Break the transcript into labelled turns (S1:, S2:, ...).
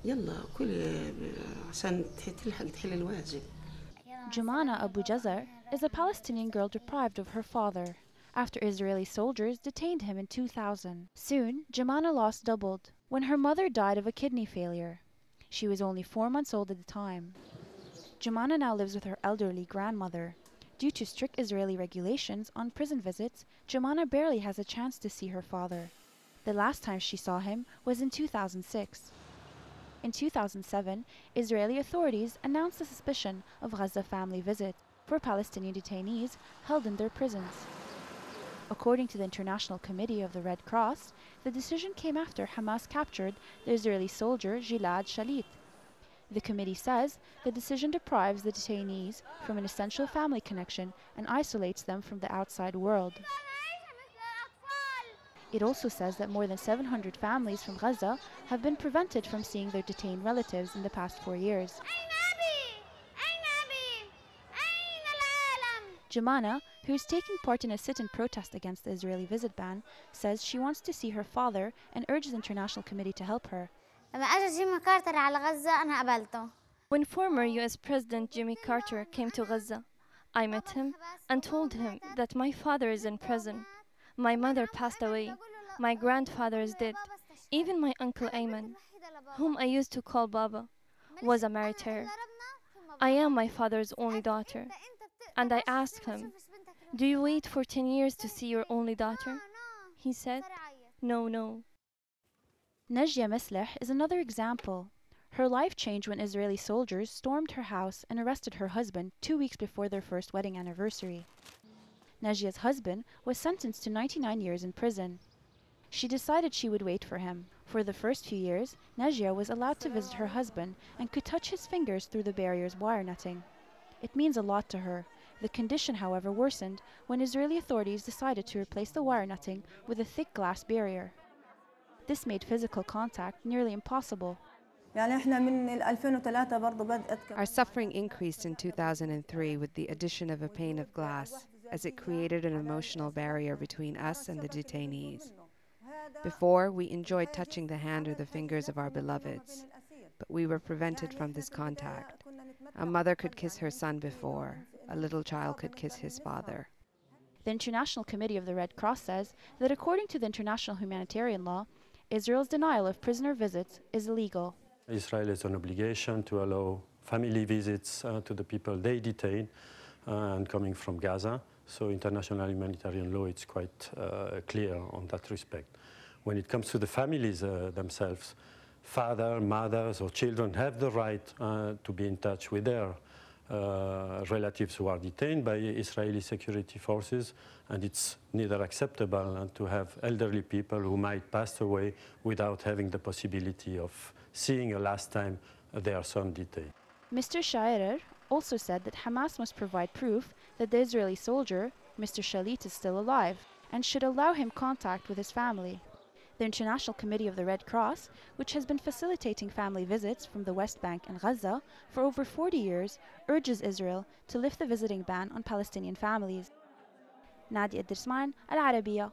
S1: يلا كل عشان تلحق تحل الواجب.
S2: Jumana Abu Jazar is a Palestinian girl deprived of her father after Israeli soldiers detained him in 2000. Soon, Jumana loss doubled when her mother died of a kidney failure. She was only 4 months old at the time. Jumana now lives with her elderly grandmother. Due to strict Israeli regulations on prison visits, Jumana barely has a chance to see her father. The last time she saw him was in 2006. In 2007, Israeli authorities announced the suspicion of Gaza family visits for Palestinian detainees held in their prisons. According to the International Committee of the Red Cross, the decision came after Hamas captured the Israeli soldier Gilad Shalit. The committee says the decision deprives the detainees from an essential family connection and isolates them from the outside world. It also says that more than 700 families from Gaza have been prevented from seeing their detained relatives in the past 4 years. Jumana, who is taking part in a sit-in protest against the Israeli visit ban, says she wants to see her father and urges the International Committee to help her.
S3: When former US President Jimmy Carter came to Gaza, I met him and told him that my father is in prison. My mother passed away. My grandfather is dead. Even my uncle Ayman, whom I used to call Baba, was a martyr. I am my father's only daughter. And I asked him, "Do you wait for 10 years to see your only daughter?" He said, No.
S2: Najia Misleh is another example. Her life changed when Israeli soldiers stormed her house and arrested her husband 2 weeks before their first wedding anniversary. Najia's husband was sentenced to 99 years in prison. She decided she would wait for him. For the first few years, Najia was allowed to visit her husband and could touch his fingers through the barrier's wire netting. It means a lot to her. The condition, however, worsened when Israeli authorities decided to replace the wire netting with a thick glass barrier. This made physical contact nearly impossible.
S4: Our suffering increased in 2003 with the addition of a pane of glass, as it created an emotional barrier between us and the detainees. Before, we enjoyed touching the hand or the fingers of our beloveds, but we were prevented from this contact. A mother could kiss her son before, a little child could kiss his father.
S2: The International Committee of the Red Cross says that according to the international humanitarian law, Israel's denial of prisoner visits is illegal.
S5: Israel has an obligation to allow family visits to the people they detain and coming from Gaza. So international humanitarian law is quite clear on that respect. When it comes to the families themselves, father, mothers, or children have the right to be in touch with their relatives who are detained by Israeli security forces, and it's neither acceptable to have elderly people who might pass away without having the possibility of seeing a last time their son detained.
S2: Mr. Shairer also said that Hamas must provide proof that the Israeli soldier, Mr. Shalit, is still alive and should allow him contact with his family. The International Committee of the Red Cross, which has been facilitating family visits from the West Bank and Gaza for over 40 years, urges Israel to lift the visiting ban on Palestinian families. Nadia Addersman, العربية.